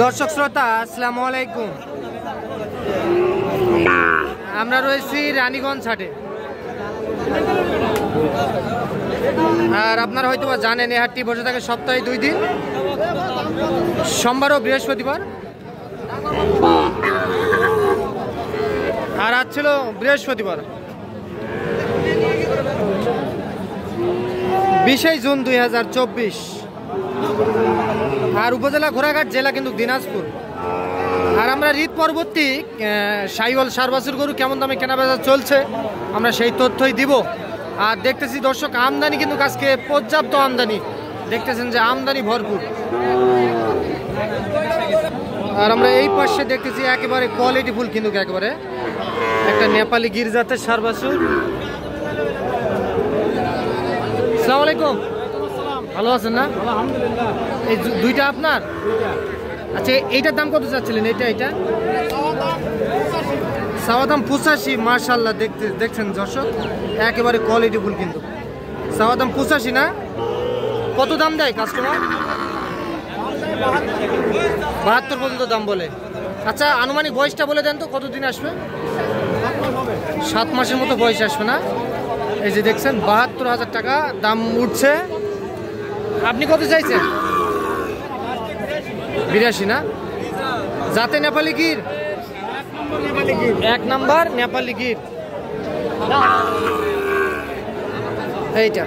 দর্শক শ্রোতা আসসালামু আলাইকুম। আমরা রয়েছি রানীগঞ্জ হাটে। আর আপনারা হয়তো জানেন এই হাটটি বসে থাকে সপ্তাহে 2 দিন, সোমবার ও বৃহস্পতিবার। আর আজ ছিল বৃহস্পতিবার, 20 জুন 2024। আর উপজেলা ঘোড়াঘাট, জেলা কিন্তু দিনাজপুর। আর আমরা ঈদ পরবর্তী সাইওয়াল সার বাছুর গরু কেমন দামে কেনাবেচা চলছে আমরা সেই তথ্যই দিব। আর দেখতেছি দর্শক আমদানি কিন্তু আজকে পর্যাপ্ত আমদানি, দেখতেছেন যে আমদানি ভরপুর। আর আমরা এই পাশে দেখতেছি একেবারে কোয়ালিটি ফুল কিন্তু একেবারে একটা নেপালি গির জাতের সার বাছুর। আসসালামু আলাইকুম, ভালো আছেন না? আলহামদুলিল্লাহ। এই দুইটা আপনার? আচ্ছা, এইটার দাম কত চাচ্ছিলেন? এটা চাওয়া দাম 85। মার্শাল্লাহ, দেখছেন দর্শক একেবারে কোয়ালিটি ফুল কিন্তু। চাওয়া দাম 85 না? কত দাম দেয় কাস্টমার? 72 পর্যন্ত দাম বলে। আচ্ছা, আনুমানিক বয়সটা বলে দেন তো, কতদিন আসবে? 7 মাসের মতো বয়স আসবে না? এই যে দেখছেন 72,000 টাকা দাম উঠছে। আপনি কত চাইছেন? 82 না? যাতে নেপালি গির, 1 নাম্বার নেপালি গির এইটা।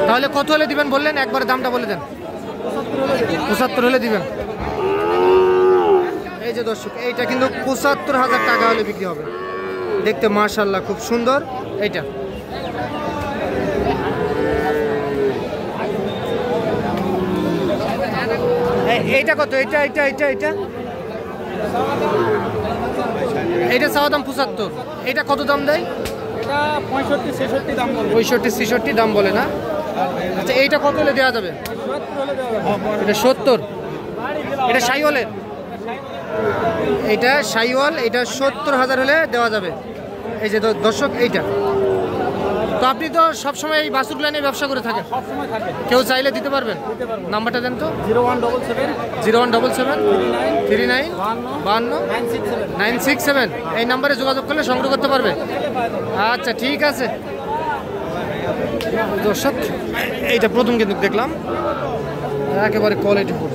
তাহলে কত হলে দিবেন বললেন? একবার দামটা বলে দেন। 75 হলে দিবেন। এই যে দর্শক, এইটা কিন্তু 75,000 টাকা হলে বিক্রি হবে। দেখতে মাশাআল্লাহ খুব সুন্দর। এইটা এইটা কত? এইটা এইটা চাওয়া দাম 75। এটা কত দাম দেয়? এটা 65-66 দাম বলে। 65-66 দাম বলে না? আচ্ছা, এইটা কত হলে দেওয়া যাবে? 70 হলে দেওয়া যাবে। এটা 70। এটা সাইওয়ালের? এইটা সাইওয়াল, এটা 70,000 হলে দেওয়া যাবে। এই যে দর্শক এইটা। তো আপনি তো সবসময় এই বাছুরগুলো নিয়ে ব্যবসা করে থাকেন? সবসময় থাকে। কেউ চাইলে দিতে পারবেন? দিতে পারবো। নাম্বারটা দেন তো। 0177 0177 39 52 967। 967। এই নাম্বারে যোগাযোগ করলে সংগ্রহ করতে পারবে। আচ্ছা, ঠিক আছে দর্শক, এইটা প্রথম কিন্তু দেখলাম একেবারে কোয়ালিটি ফুল।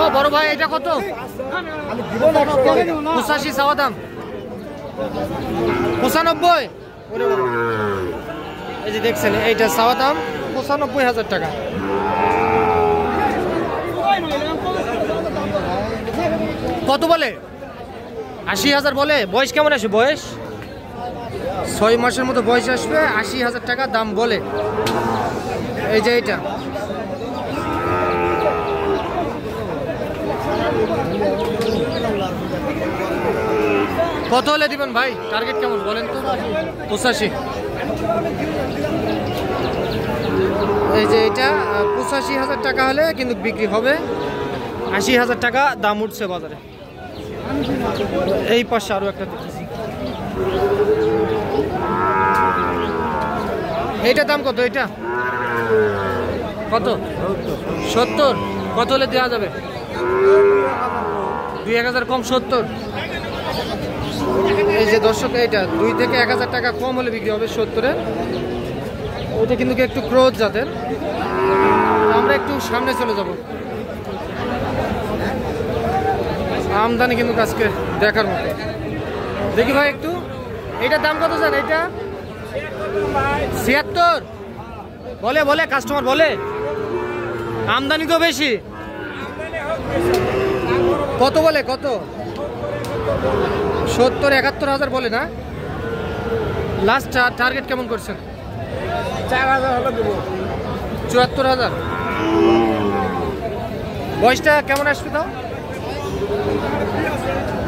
ও বড় ভাই, এটা কত? 85 চাওয়া দাম। 95? এই যে দেখছেন এইটা চাওয়া দাম 95,000 টাকা। কত বলে? 80,000 বলে। বয়স কেমন আসবে? বয়স 6 মাসের মতো বয়স আসবে। 80,000 টাকা দাম বলে। এই যে এইটা কত হলে দিবেন ভাই? টার্গেট কেমন বলেন তো? 85। এই যে এটা 85,000 টাকা হলে কিন্তু বিক্রি হবে। 80,000 টাকা দাম উঠছে বাজারে। এই পাশে আরো একটা দেখতেছি। এইটার দাম কত? এটা কত? 70। কত হলে দেওয়া যাবে? 2-1000 কম 70। এই যে দর্শক, এইটা 2 থেকে 1000 টাকা কম হলে বিক্রি হবে 70-এর। ওইটা কিন্তু একটু ক্রোধ জাতের। আমরা একটু সামনে চলে যাব। আমদানি কিন্তু আজকে দেখার মতো। দেখি ভাই একটু, এইটার দাম কত জান? এইটা 76 বলে কাস্টমার বলে। আমদানি তো বেশি। কত বলে? কত? 70-71,000 বলে না? লাস্ট টার্গেট কেমন করছেন? 4000 হলে দেবো। 74,000। বয়সটা কেমন আসবে তাও?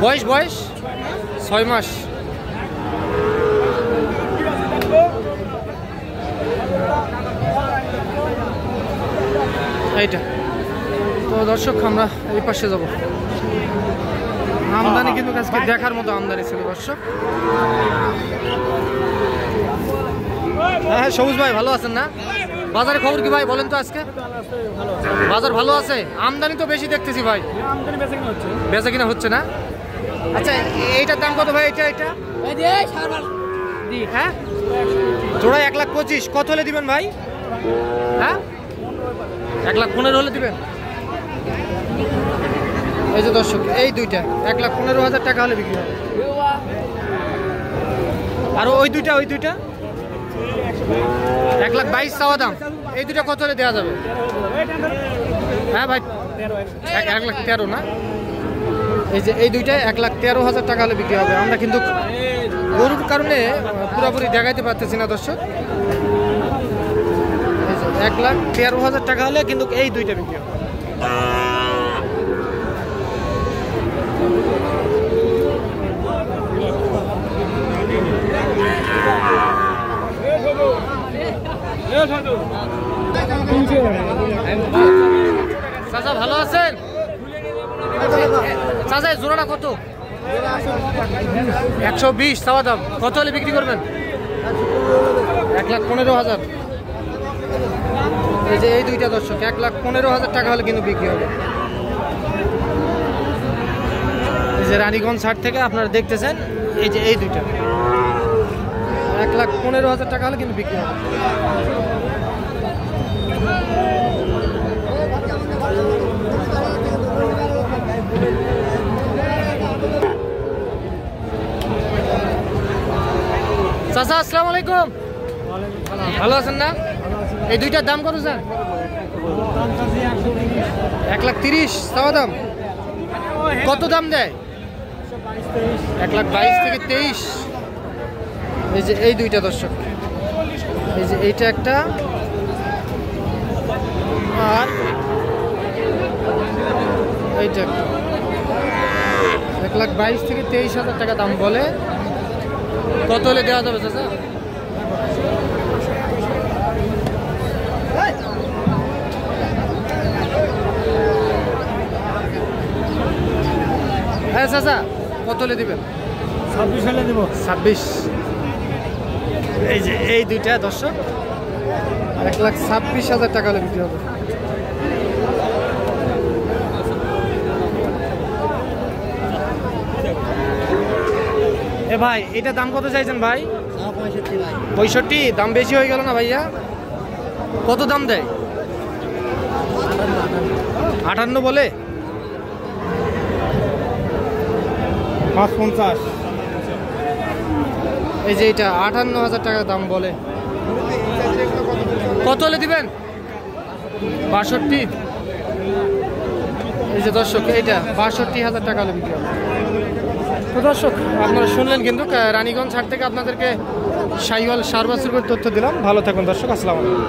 বয়স 6 মাস। এইটা তো দর্শক, আমরা এই পাশে যাব। আমদানি কিন্তু আজকে দেখার মতো আমদানি ছিল দর্শক। হ্যাঁ সবুজ ভাই ভালো আছেন না? বাজারের খবর কি ভাই বলেন তো আজকে? বাজার ভালো আছে, আমদানি তো বেশি দেখতেছি ভাই। বেচা কিনা হচ্ছে না? আচ্ছা এইটার দাম কত ভাই? এটা হ্যাঁ জোড়া 1,25,000। কত হলে দিবেন ভাই? হ্যাঁ 1,15,000 হলে দিবেন। এই যে দর্শক এই দুইটা 1,15,000 টাকা হলে বিক্রি হবে। আর ওই দুইটা 1,22,000 চাওয়া দাম। এই দুইটা কত হলে দেওয়া যাবে? হ্যাঁ ভাই 1,13,000 না? এই যে এই দুইটায় 1,13,000 টাকা হলে বিক্রি হবে। আমরা কিন্তু গরুর কারণে পুরোপুরি দেখাইতে পারতেছি না দর্শক। 1,13,000 টাকা হলে কিন্তু এই দুইটা বিক্রি হবে। চাচা ভালো আছেন? চাচা জোড়াটা কত? 120 চাওয়া দাম। কত হলে বিক্রি করবেন? 1,15,000। এই যে এই দুইটা দর্শক 1,15,000 টাকা হলে কিন্তু বিক্রি হবে। এই যে রানীগঞ্জ হাট থেকে আপনারা দেখতেছেন এই যে এই দুইটা 1,15,000 টাকা হলে কিন্তু বিক্রি হবে। চাচা আসসালামু আলাইকুম, ভালো আছেন না? এই দুইটার দাম কত স্যার? 1,30,000 চাওয়া দাম। কত দাম দেয়? 1,22,000 থেকে 23। এই যে এই দুইটা দর্শক, এই যে এইটা একটা আর এইটা একটা 1,22,000 থেকে 23,000 টাকা দাম বলে। কত হলে দেওয়া যাবে চাচা? হ্যাঁ চাচা কত হলে দিবেন? 26 হলে দেবো। 26। এই যে এই দুইটা দর্শক 1,26,000 টাকা হলে বিক্রি হবে। এ ভাই এটা দাম কত চাইছেন ভাই? 65। দাম বেশি হয়ে গেল না ভাইয়া? কত দাম দেয়? 58 বলে। 550। এই যে এটা 58,000 টাকা দাম বলে। কত হলে দিবেন? 62। এই যে দর্শক এইটা 62,000 টাকা হলে বিক্রি হবে। তো দর্শক আপনারা শুনলেন কিন্তু রানীগঞ্জ হাট থেকে আপনাদেরকে শাহিওয়াল সার বাছুর করে তথ্য দিলাম। ভালো থাকুন দর্শক, আসসালামু আলাইকুম।